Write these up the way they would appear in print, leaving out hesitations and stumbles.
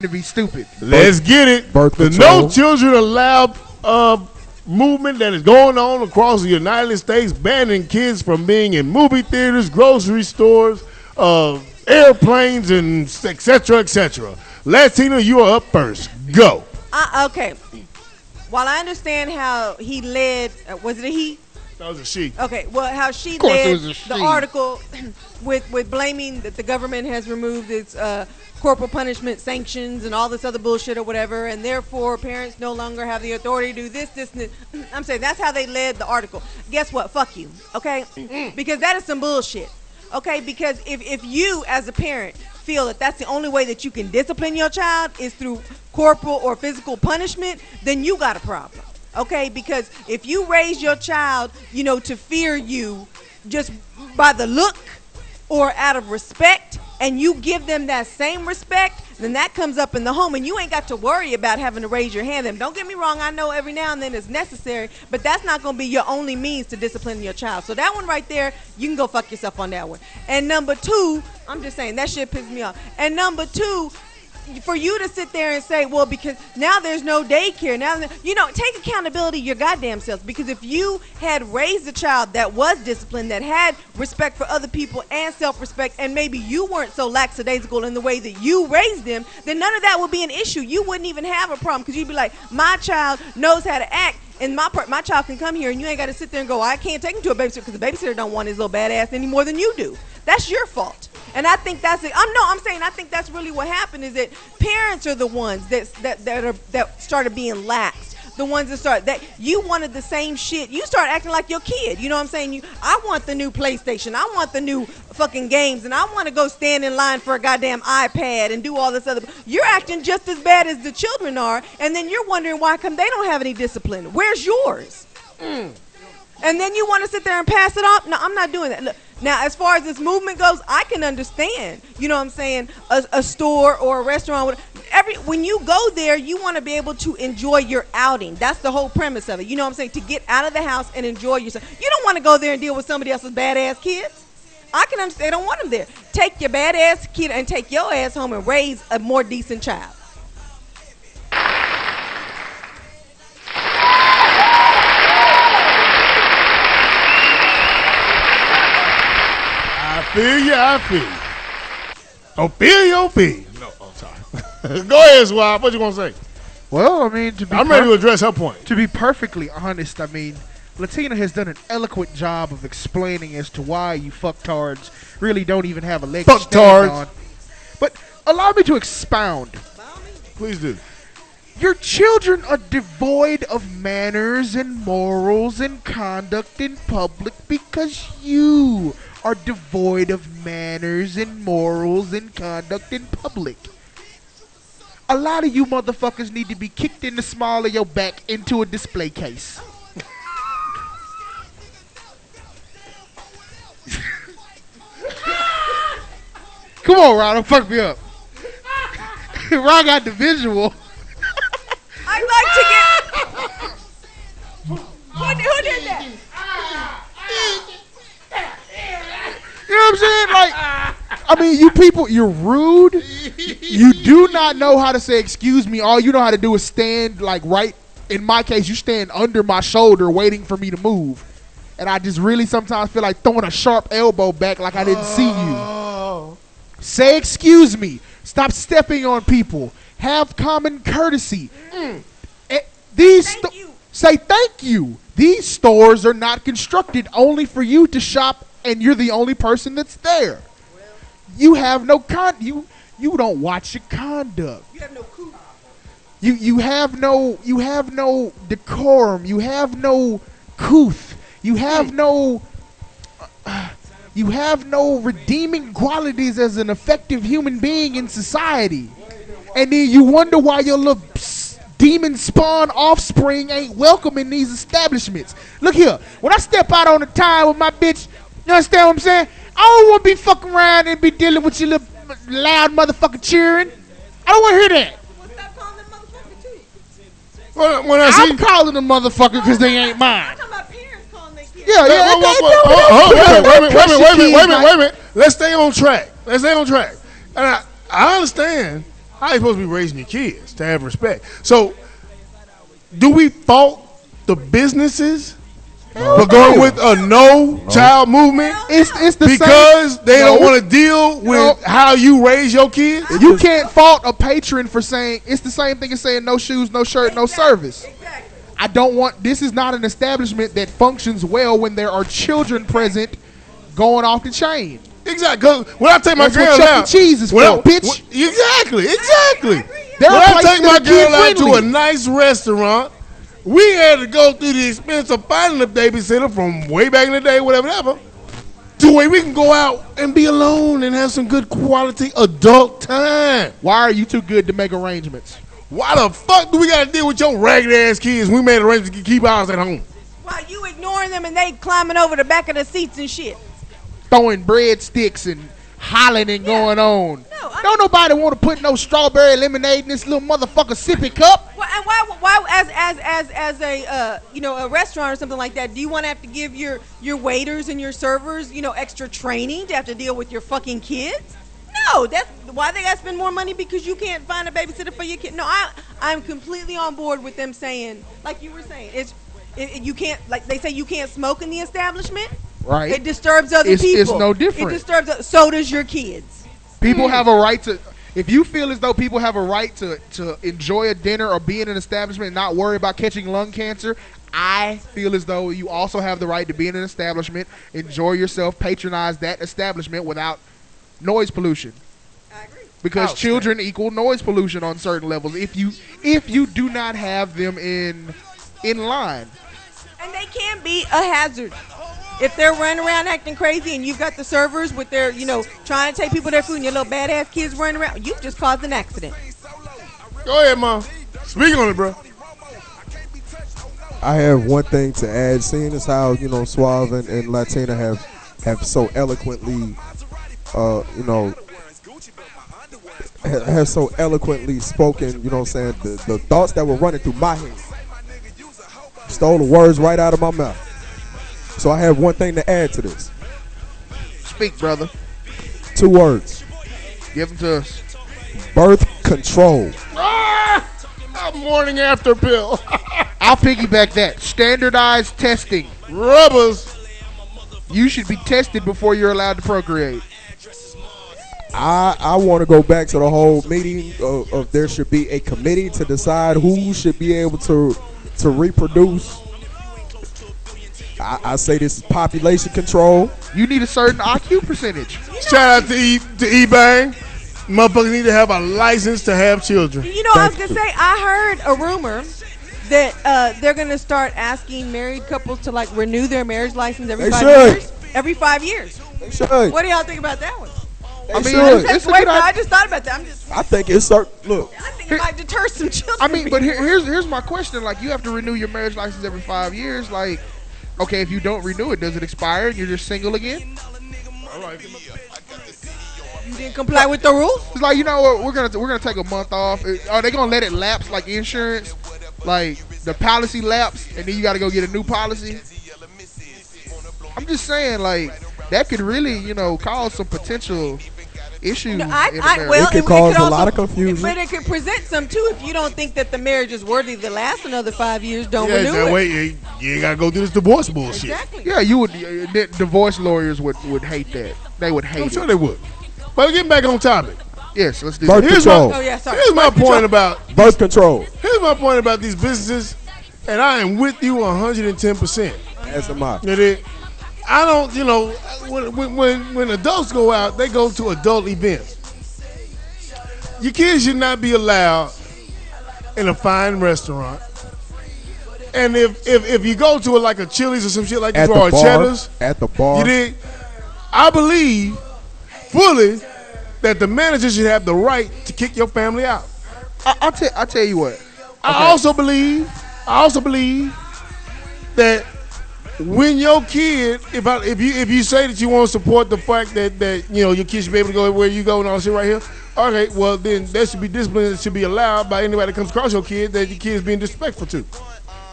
to be stupid. Let's get it. The No Children Allowed movement that is going on across the United States, banning kids from being in movie theaters, grocery stores, airplanes, and et cetera, et cetera. Latina, you are up first. Go. Okay. While I understand how he led, was it a he? That was a she. Okay, well, how she led the article with blaming that the government has removed its corporal punishment sanctions and all this other bullshit or whatever, and therefore parents no longer have the authority to do this, and this. I'm saying that's how they led the article. Guess what? Fuck you, okay? Because that is some bullshit, okay? Because if you as a parent feel that that's the only way that you can discipline your child is through corporal or physical punishment, then you got a problem. Okay, because if you raise your child, to fear you just by the look or out of respect, and you give them that same respect, then that comes up in the home, and you ain't got to worry about having to raise your hand. And don't get me wrong, I know every now and then it's necessary, but that's not going to be your only means to discipline your child. So that one right there, you can go fuck yourself on that one. And number two, I'm just saying, that shit pisses me off. And number two, for you to sit there and say, well, because now there's no daycare. Now, take accountability your goddamn selves. Because if you had raised a child that was disciplined, that had respect for other people and self-respect, and maybe you weren't so lackadaisical in the way that you raised them, then none of that would be an issue. You wouldn't even have a problem because you'd be like, my child knows how to act. And my child can come here, and you ain't got to sit there and go, I can't take him to a babysitter because the babysitter don't want his little badass any more than you do. That's your fault. And I think that's it. I'm saying I think that's really what happened is that parents are the ones that started being lax. The ones that you wanted the same shit. You start acting like your kid. You know what I'm saying? I want the new PlayStation. I want the new fucking games, and I want to go stand in line for a goddamn iPad and do all this other. You're acting just as bad as the children are, and then you're wondering why come they don't have any discipline. Where's yours? And then you want to sit there and pass it off? No, I'm not doing that. Look, now, as far as this movement goes, I can understand, you know what I'm saying, a store or a restaurant. When you go there, you want to be able to enjoy your outing. That's the whole premise of it. You know what I'm saying? To get out of the house and enjoy yourself. You don't want to go there and deal with somebody else's badass kids. I can understand. They don't want them there. Take your badass kid and take your ass home and raise a more decent child. I feel you. Oh, feel. No, I'm sorry. Go ahead, Swab. What you gonna say? Well, I'm ready to address her point. To be perfectly honest, Latina has done an eloquent job of explaining as to why you fucktards really don't even have a leg to stand on. But allow me to expound. Please do. Your children are devoid of manners and morals and conduct in public because you are devoid of manners and morals and conduct in public. A lot of you motherfuckers need to be kicked in the small of your back into a display case. Come on, Ron, don't fuck me up. Ron got the visual. I'd like to get... Who did that? You know what I'm saying? You people, you're rude. You do not know how to say excuse me. All you know how to do is stand right. In my case, you stand under my shoulder waiting for me to move. And I just really sometimes feel like throwing a sharp elbow back like I didn't see you. Say excuse me. Stop stepping on people. Have common courtesy. Say thank you. These stores are not constructed only for you to shop and you're the only person that's there. You have no you don't watch your conduct. You have no coup. You have no decorum. You have no couth. You have no redeeming qualities as an effective human being in society. And then you wonder why your little demon spawn offspring ain't welcome in these establishments. Look here, when I step out on the time with my bitch, you understand what I'm saying? I don't want to be fucking around and be dealing with your little loud motherfucker cheering. I don't want to hear that. Well, stop calling them motherfucker too. I'm calling them motherfucker because they ain't mine. I'm talking about parents calling their kids. Wait a minute. Let's stay on track. And I understand How are you supposed to be raising your kids to have respect? So, do we fault the businesses for going with a no child movement? It's the because same. They don't want to deal with how you raise your kids. You can't fault a patron for saying it's the same thing as saying no shoes, no shirt, no service. I don't want. This is not an establishment that functions well when there are children present, going off the chain. Exactly. Cause when I take my That's girl what out, Chuck E. Cheese is for, bitch. Exactly. There When are I places take my that are girl out to a kid-friendly. nice restaurant, we had to go through the expense of finding a babysitter from way back in the day, whatever, to where we can go out and be alone and have some good quality adult time. Why are you too good to make arrangements? Why the fuck do we got to deal with your ragged ass kids? We made arrangements to keep ours at home. Why you ignoring them and they climbing over the back of the seats and shit? Throwing breadsticks and hollering and going on. No, Don't nobody want to put no strawberry lemonade in this little motherfucker sippy cup. Well, and why as a a restaurant or something like that, do you want to have to give your waiters and your servers extra training to have to deal with your fucking kids? No, that's why they got to spend more money, because you can't find a babysitter for your kid. No, I'm completely on board with them saying, like you were saying, you can't, like they say, you can't smoke in the establishment. Right. It disturbs other people. It's no different. It disturbs. So does your kids. People have a right to. If you feel as though people have a right to enjoy a dinner or be in an establishment and not worry about catching lung cancer, I feel as though you also have the right to be in an establishment, enjoy yourself, patronize that establishment without noise pollution. I agree. Because children equal noise pollution on certain levels. If you do not have them in line. And they can be a hazard. If they're running around acting crazy and you've got the servers with their, trying to take people their food and your little badass kids running around, you've just caused an accident. Go ahead, Mom. Speak on it, bro. I have one thing to add. Seeing as how, Suave and Latina have so eloquently, have so eloquently spoken, the thoughts that were running through my head. Stole the words right out of my mouth. So I have one thing to add to this. Speak, brother. 2 words. Give them to us. Birth control. A morning after pill. I'll piggyback that. Standardized testing. Rubbers. You should be tested before you're allowed to procreate. I want to go back to the whole meeting of there should be a committee to decide who should be able to reproduce. I say this is population control. You need a certain IQ percentage. Shout out to E-Bang. Motherfuckers need to have a license to have children. I was going to say, I heard a rumor that they're going to start asking married couples to, renew their marriage license every 5 years. Every 5 years. They should. What do y'all think about that one? I just thought about that. I think it's look. I think it might deter some children. I mean, but here's my question. You have to renew your marriage license every 5 years. Okay, if you don't renew it, does it expire and you're just single again? All right. You didn't comply with the rules? It's like, what, we're gonna take a month off. Are they gonna let it lapse like insurance? Like the policy lapse and then you gotta go get a new policy? I'm just saying, that could really, cause some potential issues in America. It could cause a lot of confusion. But it could present some too if you don't think that the marriage is worthy to last another 5 years. Don't renew that it. way you ain't gotta go through this divorce bullshit. Exactly. Yeah, you would. Divorce lawyers would hate that. They would hate I'm sure it. they would. But getting back on topic. Yes, let's do Birth that. control. Here's my point about birth control. Here's my point about these businesses, and I am with you 110%. As am I. I don't, when adults go out, they go to adult events. Your kids should not be allowed in a fine restaurant. And if you go to a Chili's or some shit like that, or Cheddar's, at the bar, you dig? I believe fully that the manager should have the right to kick your family out. I'll tell you what. Okay. I also believe that when your kid, if you say that you want to support the fact that your kids should be able to go everywhere you go and all this shit right here, okay, well then there should be discipline that should be allowed by anybody that comes across your kid that your kid is being disrespectful to.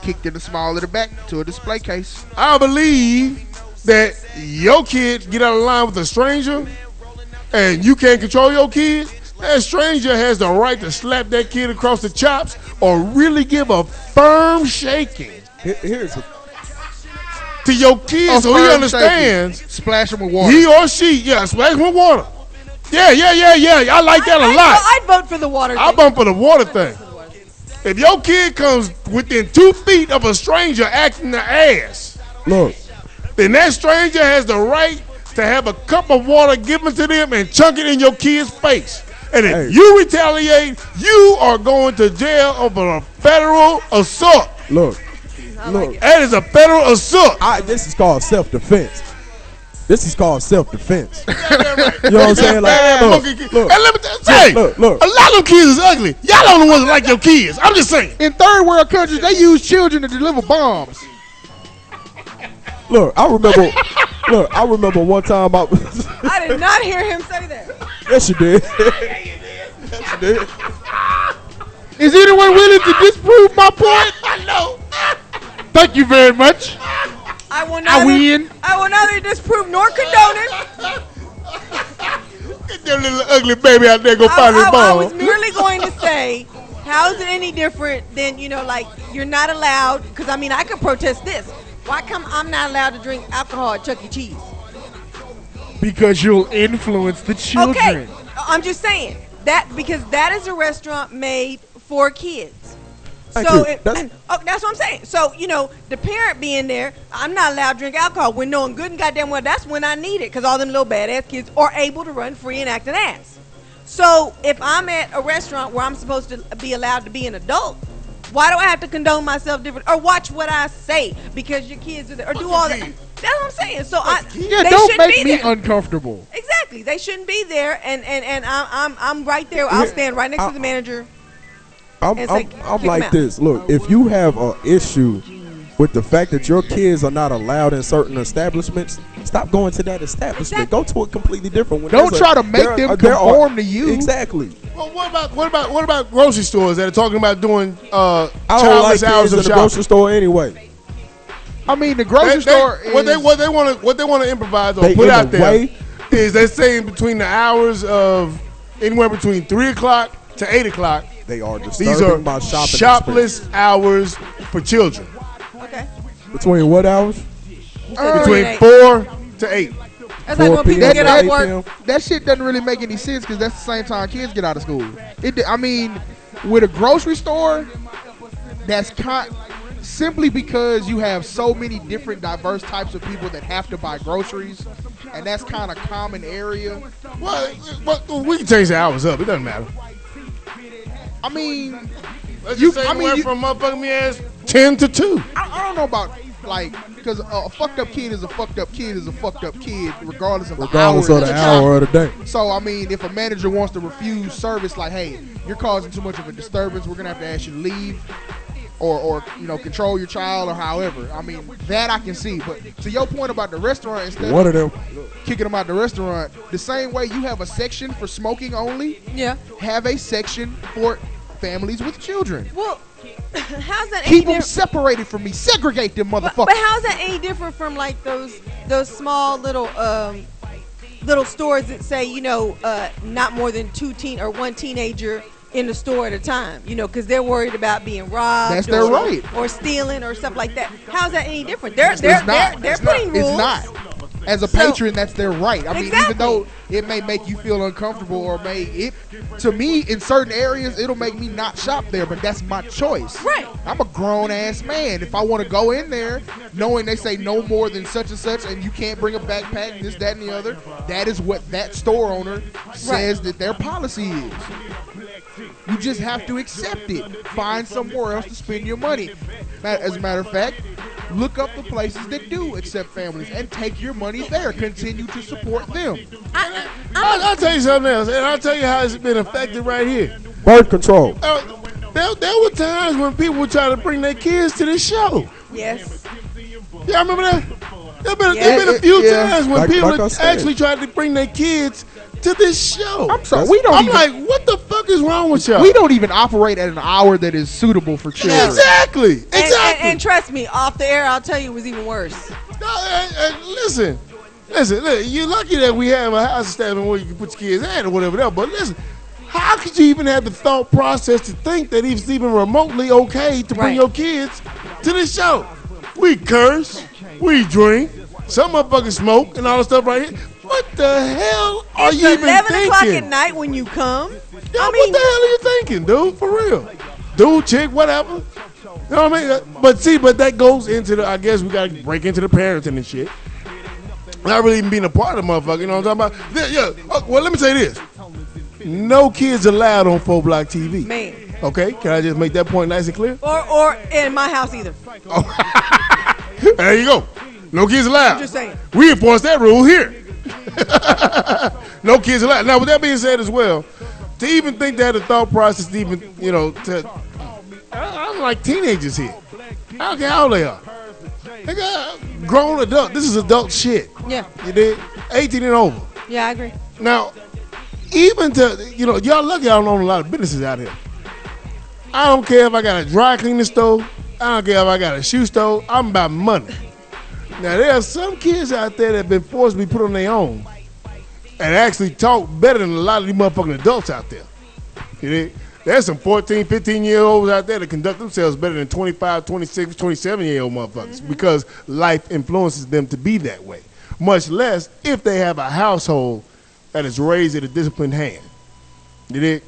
Kicked in the small of the back to a display case. I believe that your kid get out of line with a stranger and you can't control your kid, that stranger has the right to slap that kid across the chops or really give a firm shaking Here's a to your kid so he understands. Splash him with water. He or she, splash him with water. Yeah. I like that a lot. I'd vote for the water thing. I vote for the water thing. If your kid comes within 2 feet of a stranger acting the ass, look, then that stranger has the right to have a cup of water given to them and chunk it in your kid's face. And if you retaliate, you are going to jail over a federal assault. Look, that is a federal assault. This is called self-defense. You know what I'm saying? Look, and let me say, look. A lot of them kids is ugly. Y'all don't the ones that like your kids. I'm just saying. In third world countries, they use children to deliver bombs. Look, I remember one time I did not hear him say that. Yes, you did. Yes, you did. Is anyone willing to disprove my point? I know. Thank you very much. I will neither disprove nor condone it. Get that little ugly baby out there, go find his I ball. was merely going to say, how is it any different than, like, you're not allowed, because, I could protest this. Why come I'm not allowed to drink alcohol at Chuck E. Cheese? Because you'll influence the children. Okay, I'm just saying, because that is a restaurant made for kids. So that's what I'm saying. So, the parent being there, I'm not allowed to drink alcohol when knowing good and goddamn well that's when I need it because all them little badass kids are able to run free and act an ass. So if I'm at a restaurant where I'm supposed to be allowed to be an adult, why do I have to condone myself different or watch what I say because your kids are there or do all that? That's what I'm saying. So they don't make me there. Uncomfortable. Exactly. They shouldn't be there and I'm right there. I'll stand right next to the manager. I'm like this. Look, if you have an issue with the fact that your kids are not allowed in certain establishments, stop going to that establishment. Exactly. Go to a completely different one. Don't try to make them conform to you. Exactly. Well, what about grocery stores that are talking about doing I don't like hours of in the grocery store anyway. The grocery store is what they want to improvise or put out there is they're saying between the hours of anywhere between 3 o'clock to 8 o'clock. They are These are my shopping shopless hours for children. Okay. Between what hours? Between 4 to 8. That's like when people get off work. That shit doesn't really make any sense because that's the same time kids get out of school. With a grocery store, that's simply because you have so many different diverse types of people that have to buy groceries, and that's kind of common area. Well, we can change the hours up. It doesn't matter. Let's just say from motherfucking me ass 10 to 2. I don't know about because a fucked up kid is a fucked up kid is a fucked up kid regardless of the hour of the day. So if a manager wants to refuse service, like, hey, you're causing too much of a disturbance, we're gonna have to ask you to leave, or control your child or however. That I can see. But to your point about the restaurant, instead one of them kicking them out the restaurant, the same way you have a section for smoking only, have a section for families with children. Well, how's that? Keep them separated from me. Segregate them, motherfuckers. But how's that any different from like those small little stores that say not more than one teenager in the store at a time, because they're worried about being robbed. That's their right. Or stealing or stuff like that. How's that any different? They're putting rules. It's not. As a patron, that's their right. Exactly. Even though it may make you feel uncomfortable or to me, in certain areas, it'll make me not shop there, but that's my choice. Right. I'm a grown-ass man. If I want to go in there, knowing they say no more than such and such, and you can't bring a backpack, this, that, and the other, that is what that store owner says that their policy is. You just have to accept it. Find somewhere else to spend your money. As a matter of fact, look up the places that do accept families and take your money there. Continue to support them. I'll tell you something else, and I'll tell you how it's been affected right here. Birth control. There were times when people would try to bring their kids to this show. Yes. Yeah, I remember that. There been a few times when people actually tried to bring their kids to this show. I'm sorry. Like, what the fuck is wrong with y'all? We don't even operate at an hour that is suitable for children. Exactly. And trust me, off the air, I'll tell you, it was even worse. Listen. You're lucky that we have a house establishment where you can put your kids at or whatever else. But listen, How could you even have the thought process to think that it's even remotely okay to bring your kids to this show? We curse, we drink, some motherfuckers smoke and all that stuff right here. What the hell are you even thinking? It's 11 o'clock at night when you come. What the hell are you thinking, dude? For real. Dude, chick, whatever. You know what I mean? But that goes into the, I guess we got to break into the parenting and shit. Not really even being a part of the motherfucker, you know what I'm talking about? Yeah. Well, let me say this. No kids allowed on 4-block TV. Man. Okay, can I just make that point nice and clear? Or in my house either. Oh. There you go. No kids allowed. I'm just saying. We enforce that rule here. No kids allowed. Now, with that being said as well, to even think that the thought process, even, I'm like teenagers here. I don't care how old they are. They got grown adult. This is adult shit. Yeah. You did? 18 and over. Yeah, I agree. Now, even to, y'all lucky y'all don't own a lot of businesses out here. I don't care if I got a dry cleaning store. I don't care if I got a shoe store. I'm about money. Now, there are some kids out there that have been forced to be put on their own and actually talk better than a lot of these motherfucking adults out there. You know? There's some 14, 15-year-olds out there that conduct themselves better than 25, 26, 27-year-old motherfuckers because life influences them to be that way, much less if they have a household that is raised in a disciplined hand. You dig?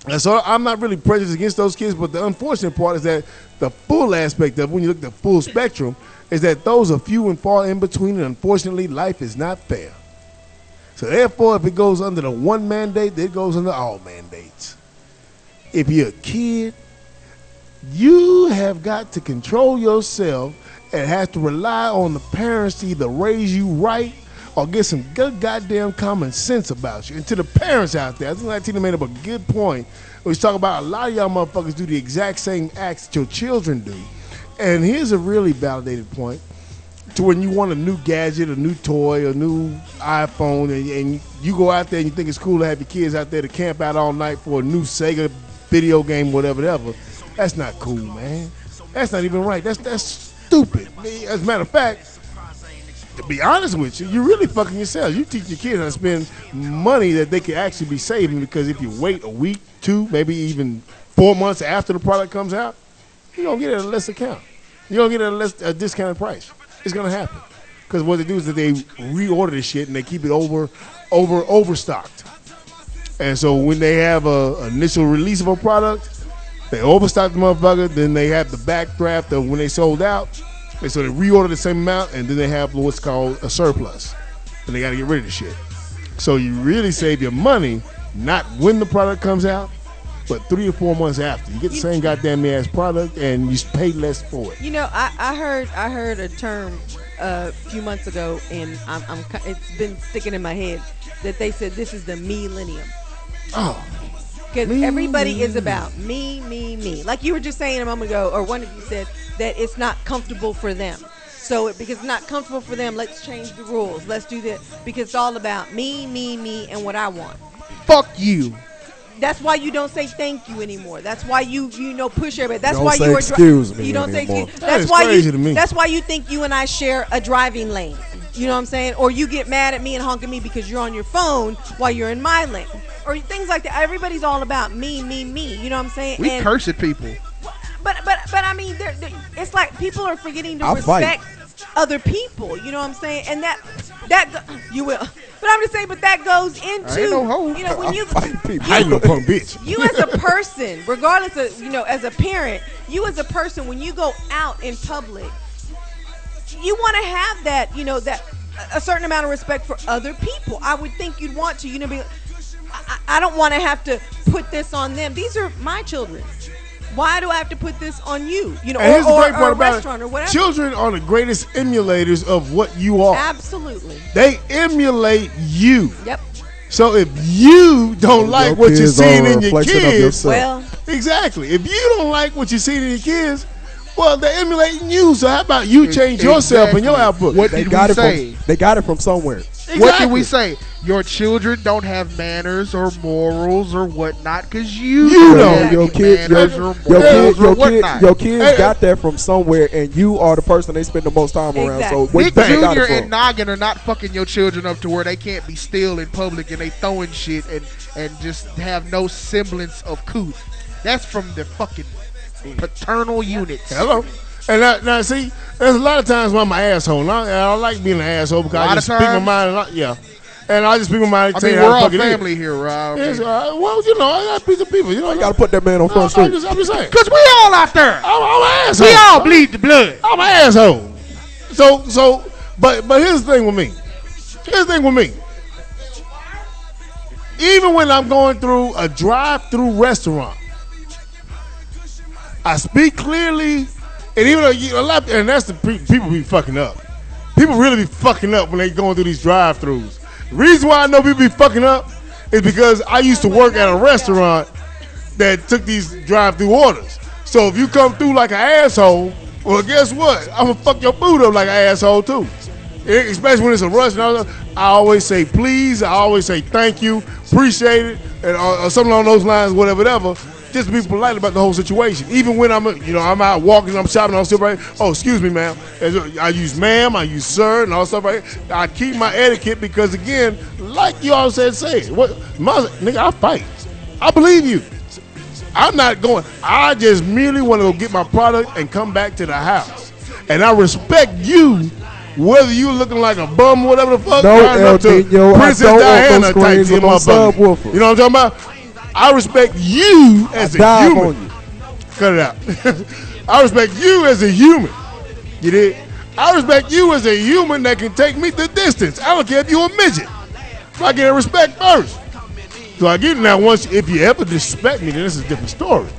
And so I'm not really prejudiced against those kids, but the unfortunate part is that the full aspect of when you look at the full spectrum is that those are few and far in between, and unfortunately, life is not fair. So therefore, if it goes under the one mandate, it goes under all mandates. If you're a kid, you have got to control yourself and have to rely on the parents to either raise you right or get some good goddamn common sense about you. And to the parents out there, I think Tina made up a good point. We talk about a lot of y'all motherfuckers do the exact same acts that your children do. And here's a really validated point. To when you want a new gadget, a new toy, a new iPhone, and you go out there and you think it's cool to have your kids out there to camp out all night for a new Sega video game, whatever. That's not cool, man. That's not even right. That's stupid. As a matter of fact, to be honest with you, you're really fucking yourself. You teach your kids how to spend money that they could actually be saving, because if you wait a week, 2, maybe even 4 months after the product comes out, you're going to get it at a lesser count. You're going to get it at a discounted price. It's going to happen. Because what they do is that they reorder the shit and they keep it overstocked. And so when they have a initial release of a product, they overstock the motherfucker, then they have the backdraft of when they sold out. And so they reorder the same amount, and then they have what's called a surplus. And they got to get rid of the shit. So you really save your money, not when the product comes out, but 3 or 4 months after. You get the same goddamn ass product, and you pay less for it. I heard a term a few months ago, and it's been sticking in my head, that they said this is the me-lennium. Oh. Because everybody is about me. Like you were just saying a moment ago, or one of you said that it's not comfortable for them. So because it's not comfortable for them, let's change the rules. Let's do this. Because it's all about me, and what I want. Fuck you. That's why you don't say thank you anymore. That's why you push everybody. That's don't why say you excuse me. You don't say anymore. excuse. That is crazy to me. That's why you think you and I share a driving lane. You know what I'm saying? Or you get mad at me and honk at me because you're on your phone while you're in my lane. Or things like that. Everybody's all about me. You know what I'm saying? We curse at people. But I mean, it's like people are forgetting to respect other people. You know what I'm saying? And that you will. But I'm just saying. But that goes into when you I ain't no punk bitch. You as a person, regardless of as a parent, you as a person, when you go out in public, you want to have that that a certain amount of respect for other people. I would think you'd want to be. I don't want to have to put this on them. These are my children. Why do I have to put this on you? And here's the great part about restaurant or whatever. Children are the greatest emulators of what you are. Absolutely. They emulate you. Yep. So if you don't like what you're seeing in your kids, well, exactly. If you don't like what you're seeing in your kids, well, they're emulating you. So how about you change yourself and your output? What did we say? They got it from somewhere. Exactly. What did we say? your children don't have manners or morals or whatnot because you know don't have your any kid, manners or morals or whatnot. your kids got that from somewhere, and you are the person they spend the most time around. So Nick Jr. and Noggin are not fucking your children up to where they can't be still in public and they throwing shit and just have no semblance of couth. That's from the fucking paternal units. Hello. And now see, there's a lot of times when I'm an asshole. And I like being an asshole because I just speak my mind. And I just speak my mind. I mean, we're all family here, Rob. Yes, well, you know, I got a piece of people. You know, I got to put that man on front street. I'm just saying. Because we all out there. I'm an asshole. We all bleed the blood. I'm an asshole. But here's the thing with me. Even when I'm going through a drive-through restaurant, I speak clearly. And even though and that's the people be fucking up. People really be fucking up when they going through these drive-thrus. The reason why I know people be fucking up is because I used to work at a restaurant that took these drive-thru orders. So if you come through like an asshole, well, guess what? I'm gonna fuck your food up like an asshole too. Especially when it's a rush. I always say please. I always say thank you, appreciate it, and or something along those lines, whatever. Just to be polite about the whole situation. Even when I'm out walking, I'm shopping, I'm still right. Oh, excuse me, ma'am. I use ma'am, I use sir, and all stuff right. I keep my etiquette because, again, like you all said, nigga, I fight. I believe you. I'm not going. I just merely want to go get my product and come back to the house. And I respect you, whether you looking like a bum or whatever the fuck. No, El Nino, Princess Diana type shit, motherfucker. You know what I'm talking about? I respect you as a human. Cut it out. I respect you as a human. You did? I respect you as a human that can take me the distance. I don't care if you're a midget. So I get respect first. So I get it now. If you ever disrespect me, then this is a different story.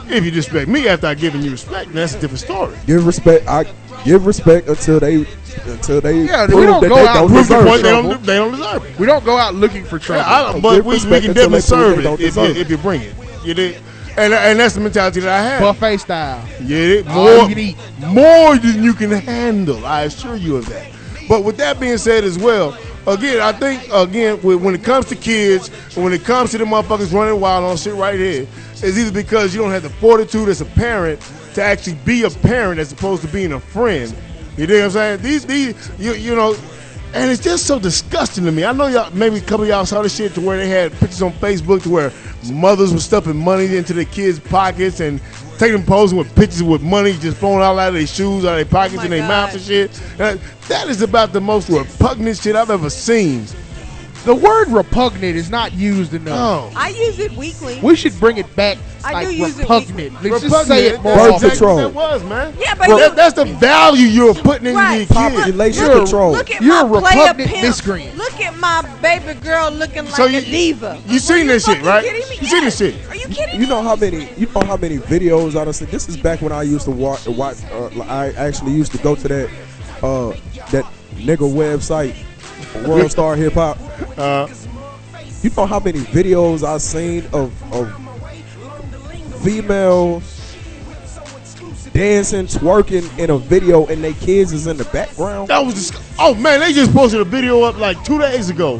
If you disrespect me after I've given you respect, then that's a different story. Give respect. I give respect until they yeah, prove we don't that go they out don't looking deserve for it. trouble. They don't deserve it. We don't go out looking for trouble. Yeah, but we can definitely serve it if you bring it. You did, and that's the mentality that I have. Buffet style. Yeah, more than you can handle. I assure you of that. But with that being said as well, again, I think when it comes to kids, when it comes to the motherfuckers running wild on shit right here, it's either because you don't have the fortitude as a parent to actually be a parent as opposed to being a friend. You know what I'm saying? You know, and it's just so disgusting to me. I know y'all, maybe a couple of y'all saw this shit to where they had pictures on Facebook to where mothers were stuffing money into their kids' pockets and taking posing with pictures with money just flowing out of their shoes, out of their pockets, and their mouths and shit. That is about the most repugnant shit I've ever seen. The word repugnant is not used enough. I use it weekly. We should bring it back. I do use repugnant. it. Let's just say it more Birth often. control. That was, man. Yeah, but that's the value you're putting into your kids. Population control. Look at You're my a player repugnant pimp. miscreant. Look at my baby girl looking like So a diva. You seen this shit, right? Kidding me? You seen this shit. Are you kidding You me? know how many videos I done seen? This is back when I used to watch. I actually used to go to that nigga website, World Star Hip Hop. You know how many videos I've seen of females dancing, twerking in a video, and their kids is in the background? That was oh man, they just posted a video up like 2 days ago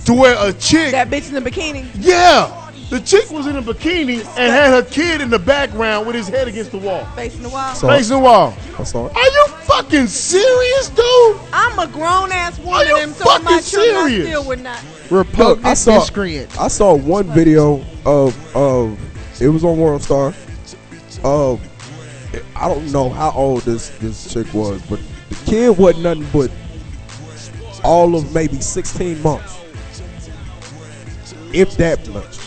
to where a chick. That bitch in the bikini. Yeah. The chick was in a bikini and had her kid in the background with his head against the wall. Facing the wall. Facing the wall. I saw it. Are you fucking serious, dude? I'm a grown ass woman, Are you and so my fucking children I serious? still would not. Repugnant I saw- miscreant. I saw one video of it was on World Star. I don't know how old this chick was, but the kid wasn't nothing but all of maybe 16 months, if that much.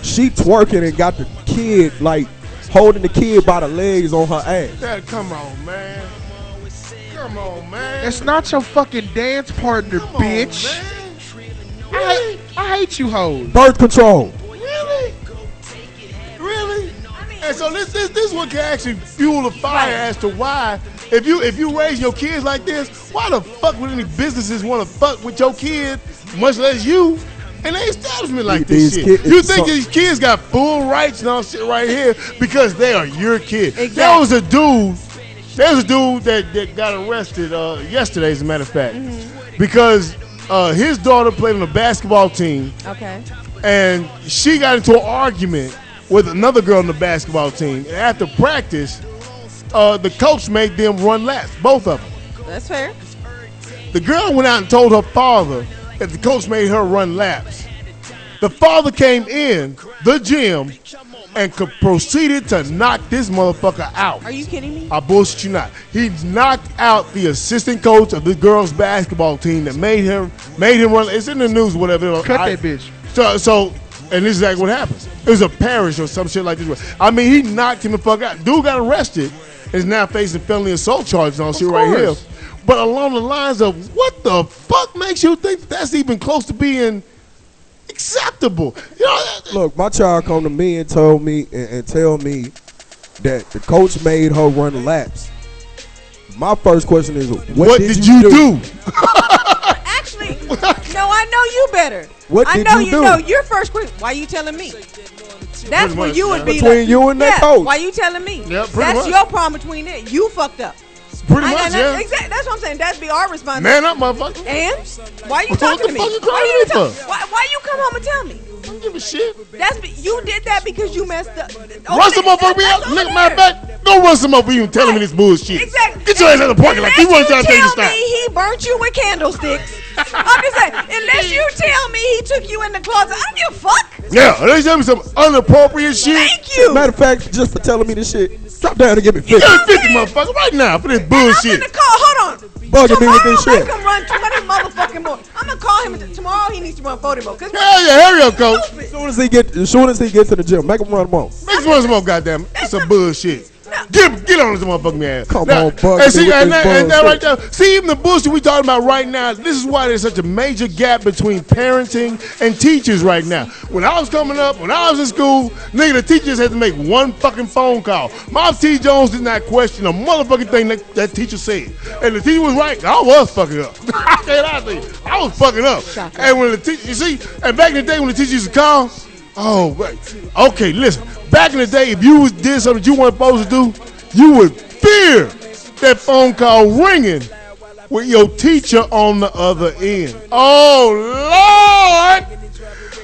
She twerking and got the kid like holding the kid by the legs on her ass. Dad, come on, man. Come on, man. It's not your fucking dance partner, Come on, bitch. man. Really? I hate you hoes. Birth control. Really? Really? And so this one can actually fuel the fire as to why if you raise your kids like this, why the fuck would any businesses want to fuck with your kid, much less you, in an establishment like this shit? You think these kids got full rights and all shit right here because they are your kid. Exactly. There was a dude that got arrested yesterday, as a matter of fact, because his daughter played on a basketball team. Okay. And she got into an argument with another girl on the basketball team. And after practice, the coach made them run laps, both of them. That's fair. The girl went out and told her father that the coach made her run laps. The father came in the gym and proceeded to knock this motherfucker out. Are you kidding me? I bullshit you not. He knocked out the assistant coach of the girls' basketball team that made him run. It's in the news, whatever. Cut that bitch. So, and this is exactly what happens. It was a parish or some shit like this. I mean, he knocked him the fuck out. Dude got arrested and is now facing felony assault charges on shit right here. But along the lines of what the fuck makes you think that's even close to being acceptable? You know, look, my child come to me and told me and tell me that the coach made her run laps. My first question is, what did you do? Actually, no, I know you better. What I did know you do? know your first question. Why are you telling me? That's where you would be between like, you and that coach. Why you telling me? Yeah, that's much. your problem between it. You fucked up. Pretty much, yeah. Exactly. That's what I'm saying. That'd be our response. Man up, motherfucker. And why are you What talking the to me? fuck you crying for? Why you come home and tell me? I don't give a shit. You did that because you messed up. Run some motherfucker me out. Look, matter of fact, go run some motherfucker you telling me this bullshit. Exactly. Get your ass out of the parking lot. He wasn't trying to tell you to Tell stop. me he burnt you with candlesticks. I'm just saying, unless you tell me he took you in the closet, I don't give a fuck. Yeah, they tell me some inappropriate shit. Thank you. Matter of fact, just for telling me this shit, drop down and give me 50. Give me 50, motherfucker, right now for this I'm bullshit. gonna call. Hold on. Bugging me with this Tomorrow, shit. make him run 20 motherfucking more. I'm gonna call him tomorrow. He needs to run 40 more. Hell yeah, hurry up, coach. As soon as he get to the gym, make him run them off. Make some more, goddamn. That's some bullshit. Get on this motherfucking ass. Come now, on, Bug. And see, and that right there. See, even the bullshit we talking about right now, this is why there's such a major gap between parenting and teachers right now. When I was coming up, when I was in school, nigga, the teachers had to make one fucking phone call. Miles T. Jones did not question a motherfucking thing that teacher said. And the teacher was right. I was fucking up. I was fucking up. Shocking. And when the teacher, you see, and back in the day when the teacher used to call, oh, wait. Okay, listen. Back in the day, if you did something you weren't supposed to do, you would fear that phone call ringing with your teacher on the other end. Oh, Lord.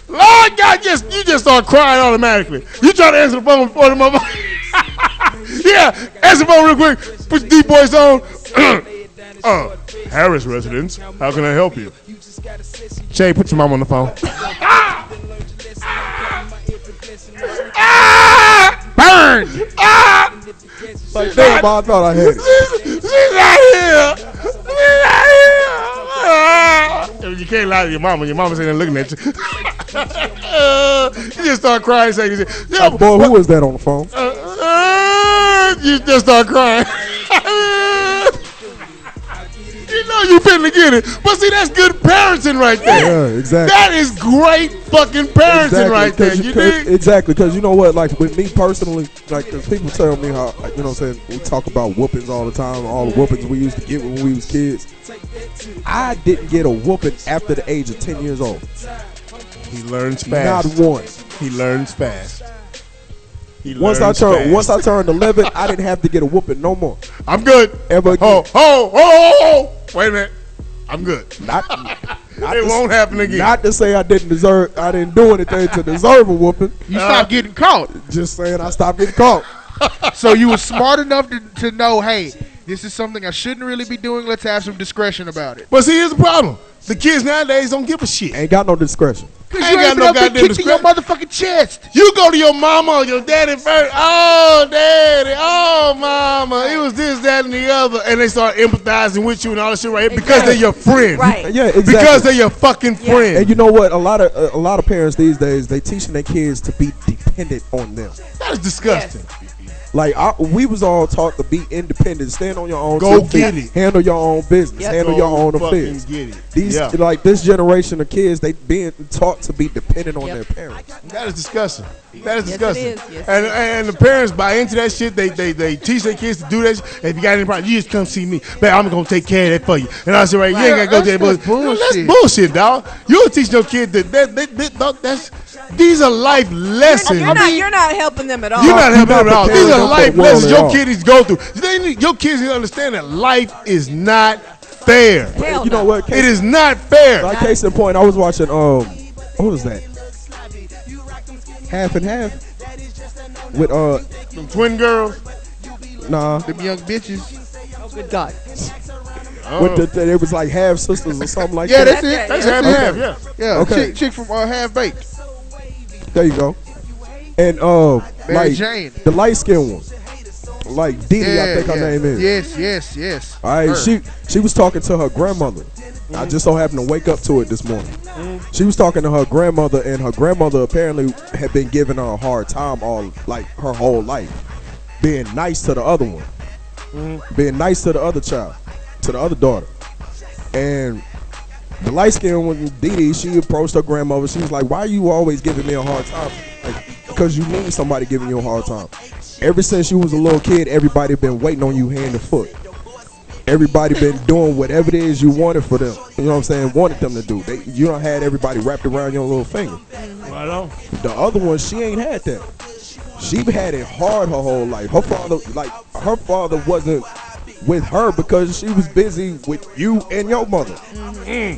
Lord God, you just start crying automatically. You try to answer the phone before the motherfucker. Yeah, answer the phone real quick. Put the deep voice on. Harris residence, how can I help you? Shay, put your mom on the phone. Burn! Like, damn, I thought I had it. She's not here! She's not here! You can't lie to your mama. Your mama's sitting there looking at you. You just start crying. Saying, Like, boy, who was that on the phone? You just start crying. You know you finna get it. But see, that's good parenting right there. Yeah, exactly. That is great fucking parenting right there. You dig? Exactly, because you know what, like with me personally, like, because people tell me how, like, you know what I'm saying, we talk about whoopings all the time, all the whoopings we used to get when we was kids. I didn't get a whooping after the age of 10 years old. He learns fast. Not one. He learns fast. Once I turned 11, I didn't have to get a whooping no more. I'm good. Ever again. Oh. Wait a minute. I'm good. Not It won't happen again. Not to say I didn't do anything to deserve a whooping. You stopped getting caught. Just saying I stopped getting caught. So you were smart enough to know, hey, this is something I shouldn't really be doing. Let's have some discretion about it. But see, here's the problem. The kids nowadays don't give a shit. Ain't got no discretion. Because Ain't you got ain't no no goddamn kicked in your motherfucking chest. You go to your mama or your daddy first. Oh, daddy. Oh, mama. It was this, that, and the other. And they start empathizing with you and all that shit right here because they're your friend. Right. Yeah, exactly. Because they're your fucking friend. And you know what? A lot of parents these days, they teaching their kids to be dependent on them. That is disgusting. Yes. Like we was all taught to be independent, stand on your own. Go 2 feet, get it. handle your own business, Yep. handle your own Fucking affairs. get it. These Yeah. like this generation of kids, they being taught to be dependent on Yep. their parents. That is disgusting. That is Yes, disgusting. it is. Yes, and, it is. and the parents buy into that shit. They teach their kids to do that shit. If you got any problem, you just come see me. Babe, I'm going to take care of that for you. And I said, right, you ain't got to go to that That's bullshit. bullshit. That's bullshit, dog. You'll teach your kid that these are life lessons. You're not helping them at all. You're not helping not them at all. preparing These are them for life the world lessons at your all. kids need to go through. Your kids need to understand that life is not fair. Hell You know no. what? It is not fair. Like case in point, I was watching what was that? Half and Half with Them twin girls. nah Them young bitches. Oh, good God. with the it was like half sisters or something like Yeah, that. that's it. That's That's half and it. half, yeah. Yeah, Okay. chick from Half Baked. There you go. And Mary like Jane. the light skinned one, like Dee Dee, I think her name is. Yes. All right, Her. she was talking to her grandmother. I just so happened to wake up to it this morning. She was talking to her grandmother, and her grandmother apparently had been giving her a hard time all like her whole life, being nice to the other one, being nice to the other child, to the other daughter. And the light skinned one, Dee Dee, she approached her grandmother. She was like, "Why are you always giving me a hard time?" Like, because you need somebody giving you a hard time. Ever since you was a little kid, everybody been waiting on you hand and foot. Everybody been doing whatever it is you wanted for them. You know what I'm saying? Wanted them to do. You done had everybody wrapped around your little finger. Right on. The other one, she ain't had that. She had it hard her whole life. Her father wasn't with her because she was busy with you and your mother. You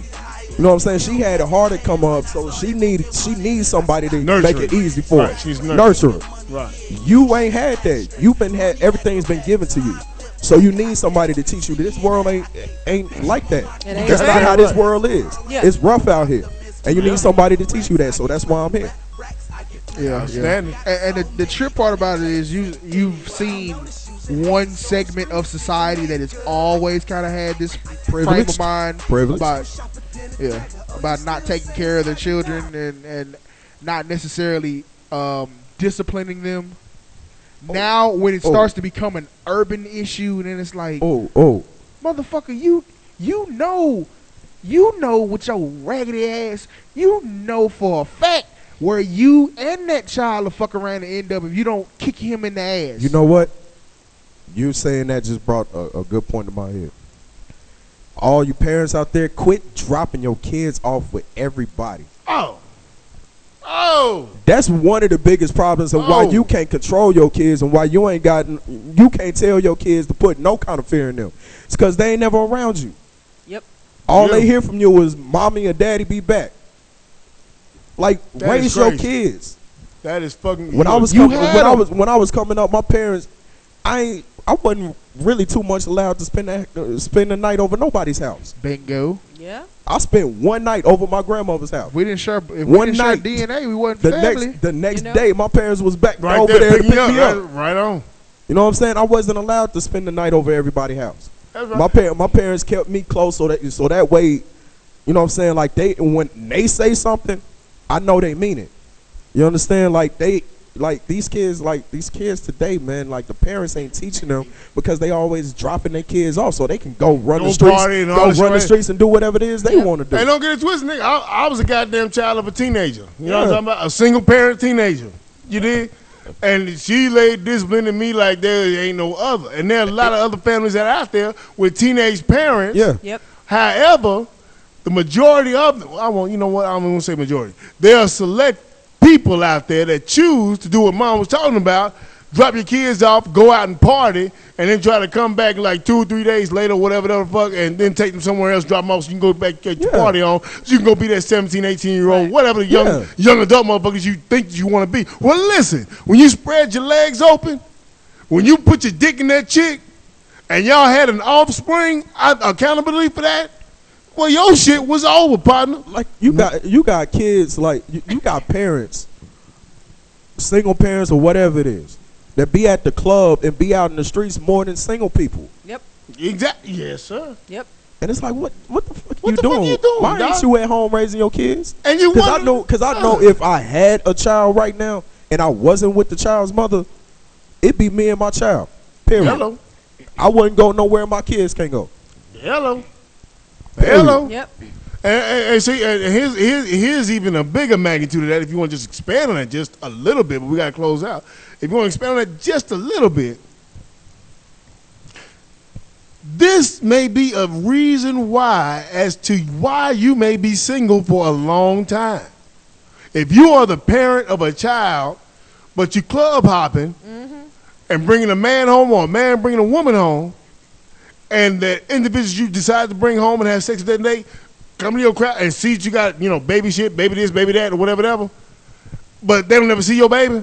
know what I'm saying? She had it hard to come up, so she needs somebody to Nurture make it her. easy for Right, her. she's Nurture her. Right. You ain't had that. You've been had everything's been given to you. So you need somebody to teach you. This world ain't like that. It ain't That's not fair. how this world is. Yeah. It's rough out here, and you need somebody to teach you that. So that's why I'm here. Yeah. Outstanding. And the trip part about it is you've seen one segment of society that has always kind of had this frame Privilege. of mind Privilege. about not taking care of their children and not necessarily disciplining them. Now when it starts to become an urban issue, then it's like, Oh. motherfucker, you know with your raggedy ass, you know for a fact where you and that child will fuck around and end up if you don't kick him in the ass. You know what? You saying that just brought a good point to my head. All you parents out there, quit dropping your kids off with everybody. Oh. That's one of the biggest problems of why you can't control your kids and why you can't tell your kids to put no kind of fear in them. It's because they ain't never around you. Yep. All they hear from you is mommy and daddy be back. Like, That raise is your crazy. kids. That is fucking. When I was You coming, had when I was coming up, my parents, I wasn't really too much allowed to spend the night over nobody's house. Bingo. Yeah. I spent one night over my grandmother's house. If we didn't share One night. DNA, we wasn't The family. next You know? day, my parents was back right over there, there to pick picking me up. Right on. You know what I'm saying? I wasn't allowed to spend the night over everybody's house. That's right. My parents kept me close so that way, you know what I'm saying? Like when they say something, I know they mean it. You understand? Like these kids today, man, like the parents ain't teaching them because they always dropping their kids off so they can go run Go the streets, party and all this shit. streets and do whatever it is they want to do. Hey, don't get it twisted, nigga. I was a goddamn child of a teenager. You know what I'm Yeah. talking about? A single parent teenager. You did? And she laid discipline in me like there ain't no other. And there are a lot of other families that are out there with teenage parents. Yeah. Yep. However, the majority of them, you know what? I'm going to say majority. There are select people out there that choose to do what Mom was talking about, drop your kids off, go out and party, and then try to come back like 2 or 3 days later, whatever the fuck, and then take them somewhere else, drop them off so you can go back get your party on, so you can go be that 17, 18-year-old, whatever the young adult motherfuckers you think you want to be. Well, listen, when you spread your legs open, when you put your dick in that chick, and y'all had an offspring, accountability for that, well, your shit was over, partner. Like you got kids, like you got parents, single parents or whatever it is, that be at the club and be out in the streets more than single people. Yep. Exactly. Yes, sir. Yep. And it's like, what the fuck What you the fuck doing? you doing, Why dog? ain't you at home raising your kids? And you Because I know if I had a child right now and I wasn't with the child's mother, it'd be me and my child. Period. Hello. I wouldn't go nowhere my kids can't go. Hello. Hello. Yep. And see, here's even a bigger magnitude of that. If you want to just expand on that just a little bit, but we got to close out. If you want to expand on that just a little bit, this may be a reason why as to why you may be single for a long time. If you are the parent of a child, but you club hopping and bringing a man home or a man bringing a woman home, and the individuals you decide to bring home and have sex with that day come to your crowd and see that you got, baby shit, baby this, baby that, or whatever, but they don't never see your baby.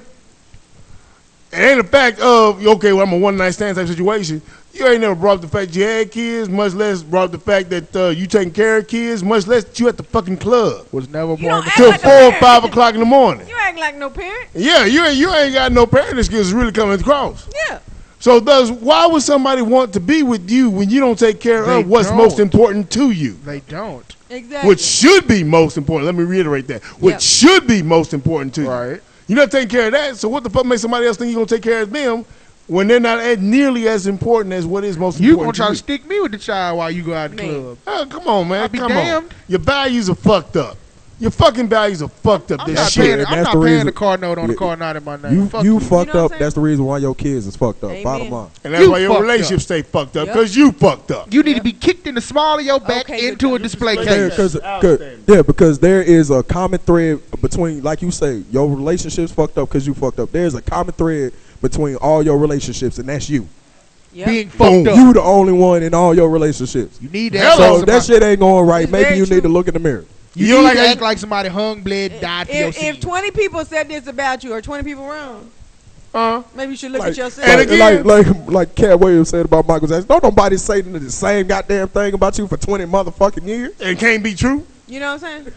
It ain't a fact of, okay, well, I'm a one-night stand type situation. You ain't never brought up the fact you had kids, much less brought up the fact that you taking care of kids, much less that you at the fucking club. Was never You born don't act Till like 4 or 5 o'clock in the morning. You act like no parent. Yeah, you ain't got no parenting skills really coming across. Yeah. So thus, why would somebody want to be with you when you don't take care They of what's don't. most important to you? They don't. Exactly. Which should be most important. Let me reiterate that. Which should be most important to you. Right. You're not taking care of that, so what the fuck makes somebody else think you're going to take care of them when they're not nearly as important as what is most You important gonna try to to stick me with the child while you go out the club? Oh, come on, man. I'll be Come damned. on. Your values are fucked up. Your fucking values are fucked up. I'm This not shit. paying. And I'm that's not the paying reason- the car note on the Yeah. car not in my name. Fuck You you. fucked You know what I'm up. saying? That's the reason why your kids is fucked up. Amen. Bottom line. And that's You why your fucked relationship up. stay fucked up, Yep. because you fucked up. You need to be kicked in the small of your back Okay, into a good. display Yeah, case. Because there is a common thread between, like you say, your relationship's fucked up because you fucked up. There's a common thread between all your relationships, and that's you. Yep. Being Boom. fucked up. You the only one in all your relationships. You need to Hello. act So that shit ain't going right. It's Maybe very you true. need to look in the mirror. You You don't need like to how- act like somebody hung, bled, died for your If seed. 20 people said this about you, or 20 people wrong, maybe you should look at yourself. And again- like Cat Williams said about Michael Jackson. Don't nobody say the same goddamn thing about you for 20 motherfucking years. It can't be true. You know what I'm saying?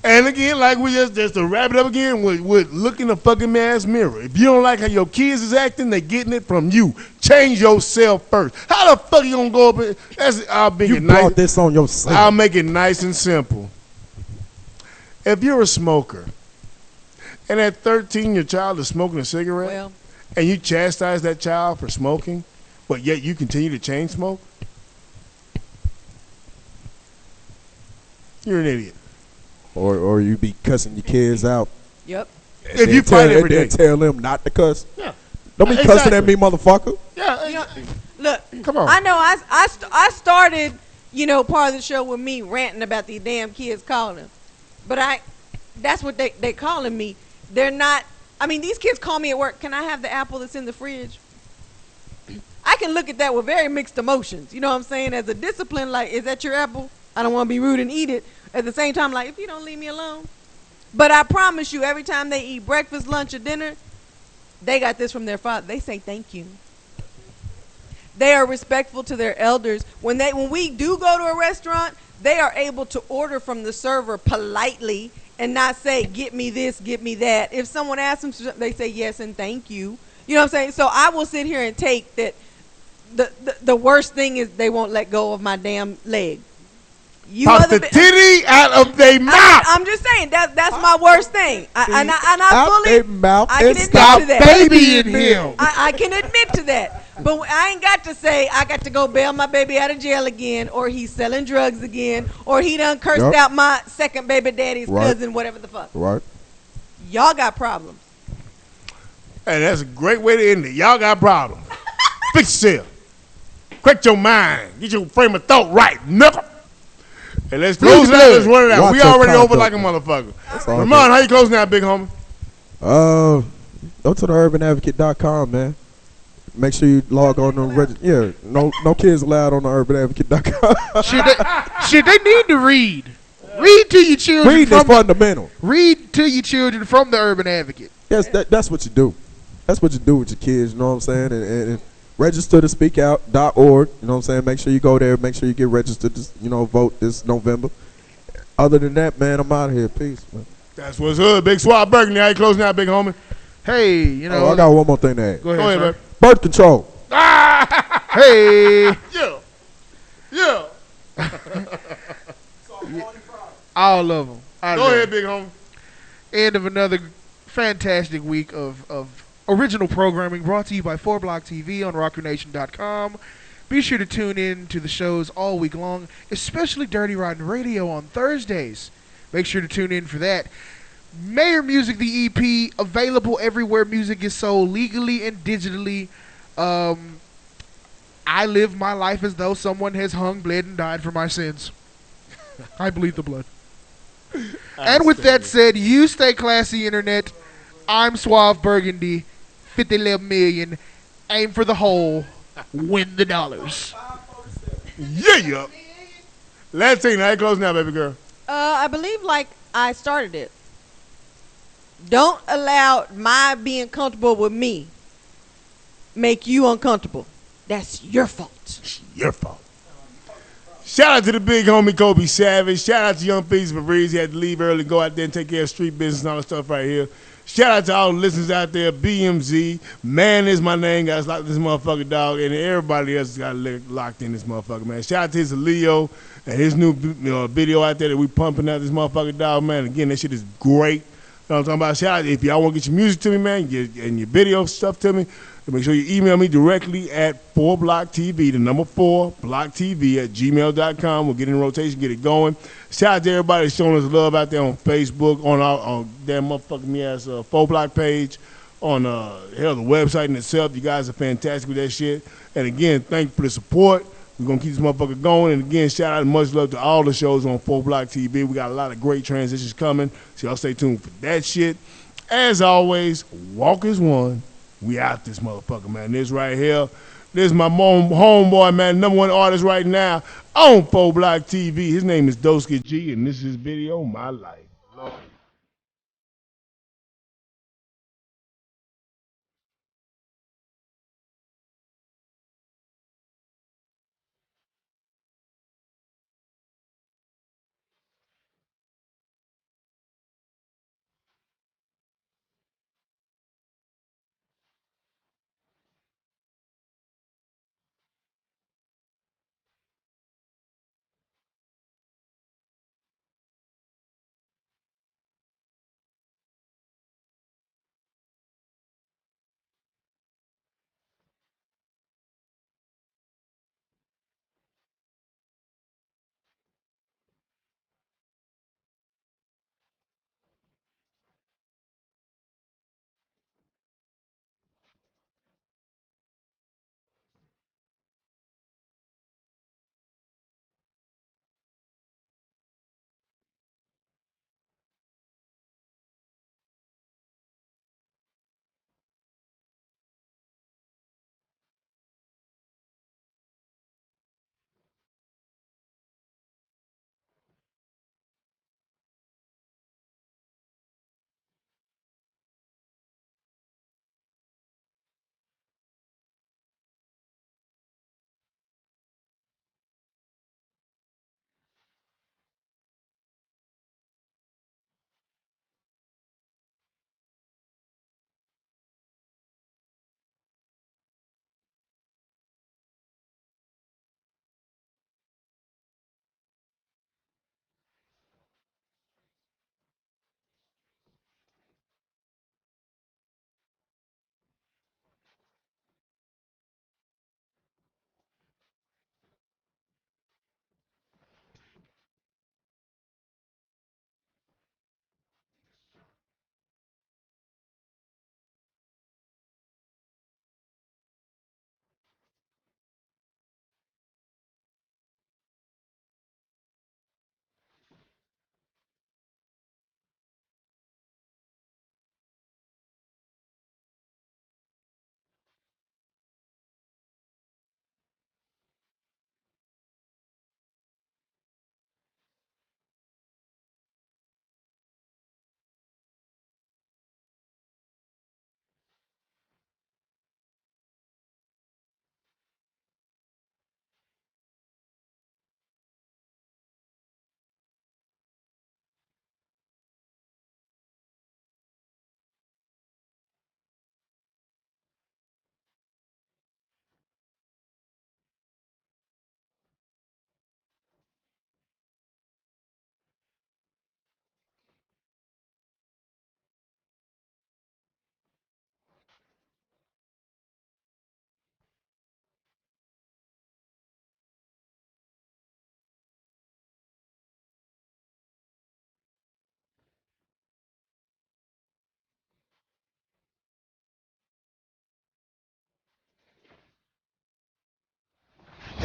And again, like we just to wrap it up again with look in the fucking man's mirror. If you don't like how your kids is acting, they getting it from you. Change yourself first. How the fuck you gonna go up and I'll make You it nice. brought this on yourself. I'll make it nice and simple. If you're a smoker and at 13 your child is smoking a cigarette Well, and you chastise that child for smoking, but yet you continue to chain smoke, you're an idiot. Or you be cussing your kids out. yep. If you fight every day. then tell them not to cuss. Yeah. Don't be Exactly. cussing at me, motherfucker. Yeah. You know, look, Come on. I know I started, part of the show with me ranting about these damn kids calling them. But that's what they calling me. They're not, these kids call me at work, can I have the apple that's in the fridge? I can look at that with very mixed emotions. You know what I'm saying? As a discipline, like, is that your apple? I don't want to be rude and eat it. At the same time, like, if you don't leave me alone. But I promise you, every time they eat breakfast, lunch, or dinner, they got this from their father. They say thank you. They are respectful to their elders. When we do go to a restaurant, they are able to order from the server politely and not say, get me this, get me that. If someone asks them, they say yes and thank you. You know what I'm saying? So I will sit here and take that the worst thing is they won't let go of my damn leg. You Pop the titty out of their mouth. I'm just saying that's my worst thing. I Out fully their mouth I can and admit stop to that. babying him. I can admit to that. But I ain't got to say I got to go bail my baby out of jail again, or he's selling drugs again, or he done cursed Yep. out my second baby daddy's Right. cousin, whatever the fuck. Right. Y'all got problems. Hey, that's a great way to end it. Y'all got problems. Fix yourself. Correct your mind. Get your frame of thought right, nigga. And let's close it out. Let's run it out. Watch We your already over conduct. like a motherfucker. That's all Ramon, how you closing out, big homie? Go to the urbanadvocate.com, man. Make sure you log on to no kids allowed on the urbanadvocate.com. Shit, they need to read. Read to your children. Reading is fundamental. Read to your children from the Urban Advocate. Yes, that's what you do. That's what you do with your kids, you know what I'm saying? And register to speakout.org, you know what I'm saying? Make sure you go there. Make sure you get registered to, vote this November. Other than that, man, I'm out of here. Peace, man. That's what's good. Big Swab Burgundy. How you closing out, big homie? Hey, I got one more thing to add. Go Go ahead, ahead, sir. man. Birth control. Hey. Yeah. All of them. Go ahead, big homie. End of another fantastic week of original programming brought to you by 4Block TV on RockYourNation.com. Be sure to tune in to the shows all week long, especially Dirty Rotten Radio on Thursdays. Make sure to tune in for that. Mayor Music, the EP, available everywhere music is sold, legally and digitally. I live my life as though someone has hung, bled, and died for my sins. I bleed the blood. And with that said, you stay classy, Internet. I'm Suave Burgundy, 50 million. Aim for the hole, win the dollars. Yeah. Last thing, I ain't close now, baby girl. I believe like I started it. Don't allow my being comfortable with me make you uncomfortable. That's your fault. Your fault. Shout out to the big homie Kobe Savage. Shout out to Young Peace Breeze. He had to leave early, go out there and take care of street business and all that stuff right here. Shout out to all the listeners out there. BMZ, man is my name. Guys, lock this motherfucker dog, and everybody else got locked in this motherfucker, man. Shout out to his Leo and his new video out there that we pumping out this motherfucker dog, man. Again, that shit is great. You know what I'm talking about? Shout out if y'all want to get your music to me, man, and your video stuff to me. Make sure you email me directly at 4blocktv, the number 4blocktv at gmail.com. We'll get in rotation, get it going. Shout out to everybody showing us love out there on Facebook, on our damn motherfucking me ass 4Block page, on the website in itself. You guys are fantastic with that shit. And again, thank you for the support. We're going to keep this motherfucker going. And again, shout out and much love to all the shows on 4Block TV. We got a lot of great transitions coming, so y'all stay tuned for that shit. As always, walk as one. We out this motherfucker, man. This right here. This is my homeboy, man. Number one artist right now on 4Block TV. His name is Doska G, and this is his video, My Life. Lord.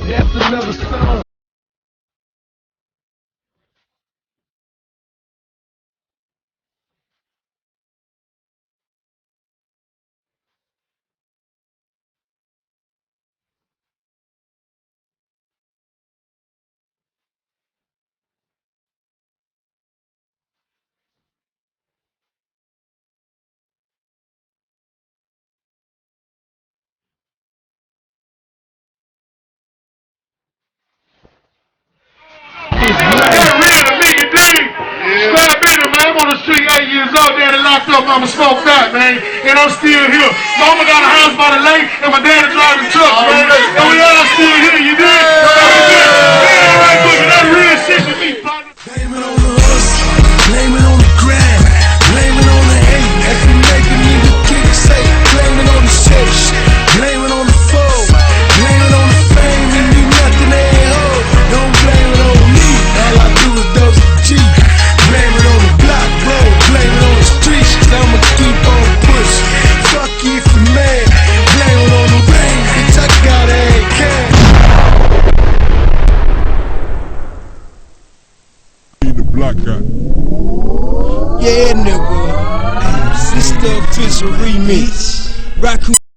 That's another song. years old, daddy locked up, mama smoked out, man. And I'm still here. Mama got a house by the lake, and my daddy driving trucks, man. And we all still here, you dig? Man, all right, but that real shit to me, partner. Blame it on the hustle, blame it on the grind, blame it on the hate. That can make a nigga kick say, blame it on the church, blame it on the foe, blame it on the fame, and do nothing they ain't hold. Don't blame it on me, all I do is dose the G. Blame it on the block, bro, blame it on the streets, cause I'ma keep on pushing. Fuck you if you mad, blame it on the rain, bitch, I got every can. The block guy. Yeah, nigga. This the official remix. Raccoon.